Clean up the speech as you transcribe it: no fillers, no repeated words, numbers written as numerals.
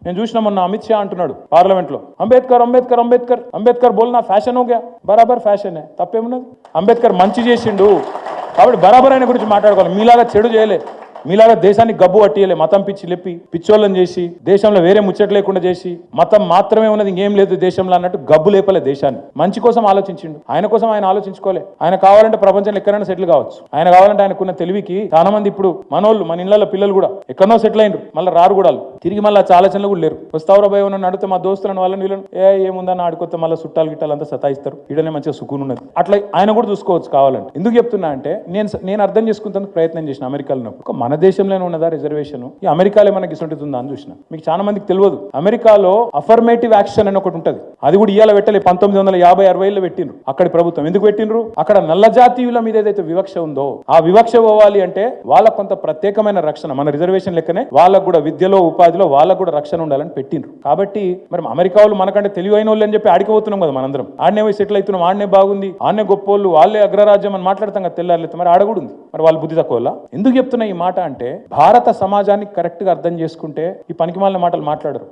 నేను చూసిన మొన్న అమిత్ షా అంటున్నాడు పార్లమెంట్ లో, అంబేద్కర్ అంబేద్కర్ అంబేద్కర్ అంబేద్కర్ బోల్నా ఫ్యాషన్ హోగా, బరాబర్ ఫ్యాషన్ తప్పేమున్నది. అంబేద్కర్ మంచి చేసిండు కాబట్టి బరాబర్ ఆయన గురించి మాట్లాడుకోవాలి. మీలాగా చెడు చేయలే, మీలాగా దేశాన్ని గబ్బు పట్టియలే, మతం పిచ్చి లేపి పిచ్చోళ్ళని చేసి దేశంలో వేరే ముచ్చట లేకుండా చేసి మతం మాత్రమే ఉన్నది ఇంకేం లేదు దేశంలో అన్నట్టు గబ్బు లేపలే దేశాన్ని. మంచి కోసం ఆలోచించిండు, ఆయన కోసం ఆయన ఆలోచించుకోలే. ఆయన కావాలంటే ప్రపంచంలో ఎక్కడైనా సెటిల్ కావచ్చు, ఆయన కావాలంటే ఆయనకున్న తెలివికి చాలా మంది ఇప్పుడు మనోళ్ళు మన ఇళ్ల పిల్లలు కూడా ఎక్కడో సెటిల్ అయినరు, మళ్ళీ రారు కూడా తిరిగి మళ్ళీ ఆలోచనలు కూడా లేరు. వస్తావురా భయ ఉన్న అడిగితే మా దోస్తులను వాళ్ళని వీళ్ళని ఏముందని ఆడుకొస్తే మళ్ళీ చుట్టాలు గిట్టాలు అంతా సతాయిస్తారు, ఈడనే మంచిగా సుకూన్ ఉన్నది. అట్లా ఆయన కూడా చూసుకోవచ్చు కావాలంటే. ఎందుకు చెప్తున్నా అంటే నేను అర్థం చేసుకుంటానికి ప్రయత్నం చేసిన అమెరికాలో ఉన్నప్పుడు మన దేశంలోనే ఉన్నదా రిజర్వేషన్, ఈ అమెరికాలో మనకి ఇసుంటుంది ఉందా అని చూసిన. మీకు చాలా మందికి తెలియదు, అమెరికాలో అఫర్మేటివ్ యాక్షన్ అని ఒకటి ఉంటుంది. అది కూడా ఇవాళ పెట్టలే, 1950-60లో పెట్టిండ్రు అక్కడి ప్రభుత్వం. ఎందుకు పెట్టిండ్రు? అక్కడ నల్ల జాతీయుల మీద ఏదైతే వివక్ష ఉందో ఆ వివక్ష పోవాలి అంటే వాళ్ళకు కొంత ప్రత్యేకమైన రక్షణ, మన రిజర్వేషన్ లెక్కనే వాళ్ళకు కూడా విద్యలో ఉపాధిలో వాళ్ళకు కూడా రక్షణ ఉండాలని పెట్టిండ్రు. కాబట్టి మరి అమెరికా వాళ్ళు మనకంటే తెలివైన వాళ్ళు అని చెప్పి ఆడిపోతున్నాం కదా మనందరం. ఆడనే పోయి సెటిల్ అవుతున్నాం, ఆడనే బాగుంది, ఆడనే గొప్పోళ్ళు, వాళ్ళే అగ్రరాజ్యం అని మాట్లాడతాం కదా తెల్లారులైతే. మరి ఆడకూడదు, మరి వాళ్ళు బుద్ధి తక్కువ. ఎందుకు చెప్తున్నా ఈ మాట అంటే భారత సమాజాన్ని కరెక్ట్ గా అర్థం చేసుకుంటే ఈ పనికిమాలిన మాటలు మాట్లాడరు.